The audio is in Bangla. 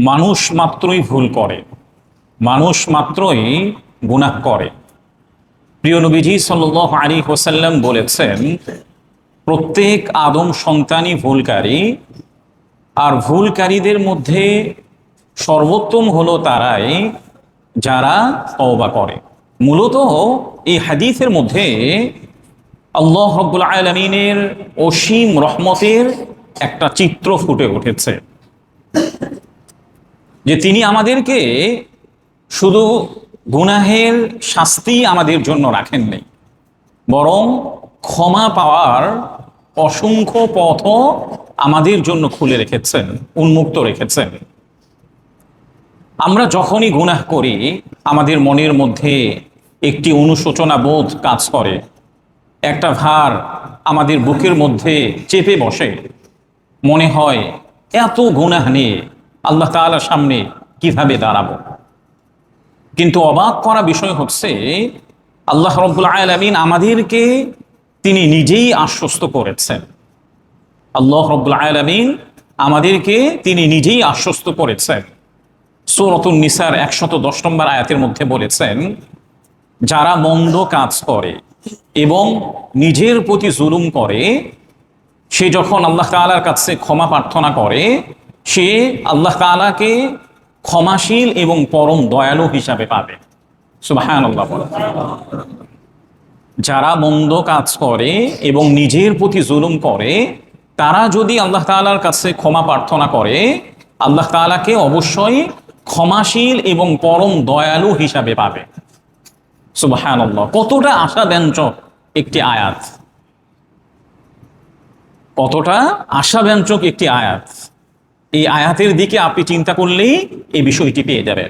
মানুষ মাত্রই ভুল করে, মানুষ মাত্রই গুনাহ করে। প্রিয় নবীজি সাল্লাল্লাহু আলাইহি ওয়াসাল্লাম বলেছেন, প্রত্যেক আদম সন্তানই ভুলকারী, আর ভুলকারীদের মধ্যে সর্বোত্তম হলো তারাই যারা তওবা করে। মূলত এই হাদিসের মধ্যে আল্লাহ রাব্বুল আলামিনের অসীম রহমতের একটা চিত্র ফুটে উঠেছে, যে তিনি আমাদেরকে শুধু গুনাহের শাস্তি আমাদের জন্য রাখেননি, বরং ক্ষমা পাওয়ার অসংখ্য পথও আমাদের জন্য খুলে রেখেছেন, উন্মুক্ত রেখেছেন। আমরা যখনই গুনাহ করি, আমাদের মনের মধ্যে একটি অনুশোচনা বোধ কাজ করে, একটা ভার আমাদের বুকের মধ্যে চেপে বসে। মনে হয় এত গুনাহ নিয়ে আল্লাহ তাআলার সামনে কিভাবে দাঁড়াবো। কিন্তু অবাক করা বিষয় হচ্ছে, আল্লাহ রাব্বুল আলামিন আমাদেরকে তিনি নিজেই আশ্বস্ত করেছেন। আল্লাহ রাব্বুল আলামিন আমাদেরকে তিনি নিজেই আশ্বস্ত করেছেন। সূরাতুন নিসার 110 নম্বর আয়াতের মধ্যে বলেছেন, যারা মন্দ কাজ করে এবং নিজের প্রতি জুলুম করে, সে যখন আল্লাহ তাআলার কাছে ক্ষমা প্রার্থনা করে, সে আল্লাহ তাআলাকে ক্ষমাশীল এবং পরম দয়ালু হিসাবে পাবে। সুবহানাল্লাহ। যারা মন্দ কাজ করে এবং নিজের প্রতি জুলুম করে, তারা যদি আল্লাহ তাআলার কাছে ক্ষমা প্রার্থনা করে, আল্লাহ তাআলাকে অবশ্যই ক্ষমাশীল এবং পরম দয়ালু হিসাবে পাবে। সুবহানাল্লাহ। কতটা আশাব্যঞ্জক একটি আয়াত, কতটা আশাব্যঞ্জক একটি আয়াত। এই আয়াতের দিকে আপনি চিন্তা করলেই এই বিষয়টি পেয়ে যাবেন।